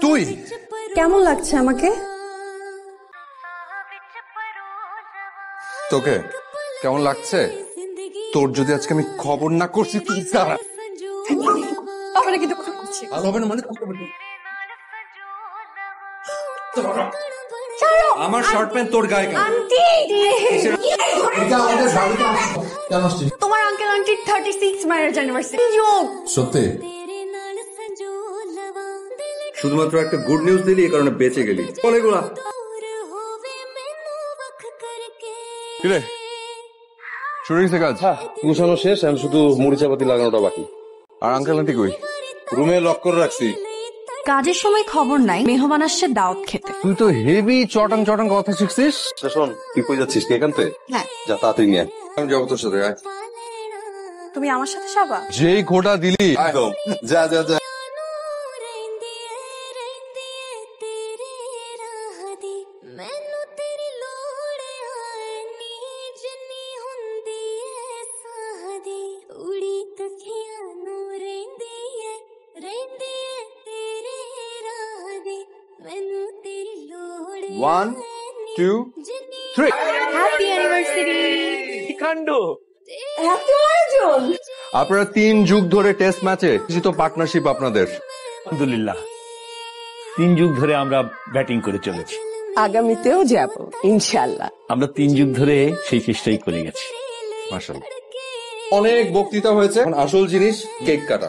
তুই কেমন লাগছে আমাকে? তোকে কেমন লাগছে? তোর যদি আজকে আমি খবর না করছি তুই সারা আমরা কি দুঃখ করছি? ভালো হবে না মানে আমার শর্ট প্যান্ট তোর গায়ে কেন? আন্টি তোমার আঙ্কেল আন্টির 36 ম্যারেজ অ্যানিভার্সারি। সত্যি শুধুমাত্র একটা গুড নিউজ দিলি এই কারণে বেঁচে গেলি। বলে গুলা কিরে শুরু হয়েছে কাজ? গুছানো শেষ, আমি শুধু মুড়ি চাপাতি লাগানোটা বাকি। আর আঙ্কেল আন্টি কই? রুমে লক করে রাখছি। কাজের সময় খবর নাই, মেহমান আসছে দাওয়াত খেতে। তুই তো হেভি চটাং চটাং কথা শিখছিস। শোন, তুই কই যাচ্ছিস? কে এখান থেকে? হ্যাঁ, যা তাড়াতাড়ি নিয়ে আয়। আমি যাবো তোর সাথে। আয়। তুমি আমার সাথে যাবা? যেই খোটা দিলি একদম। যা যা যা। One, two, three. Happy anniversary. কাণ্ড। হ্যাপি আয়োজন। আপনারা 3 যুগ ধরে টেস্ট ম্যাচে জিতো পার্টনারশিপ আপনাদের। আলহামদুলিল্লাহ 3 যুগ ধরে আমরা ব্যাটিং করে চলেছি, আগামীতেও যাব ইনশাআল্লাহ। আমরা 3 যুগ ধরে সেই চেষ্টাই করে গেছি। মাশাআল্লাহ। অনেক বক্তৃতা হয়েছে, এখন আসল জিনিস কেক কাটা।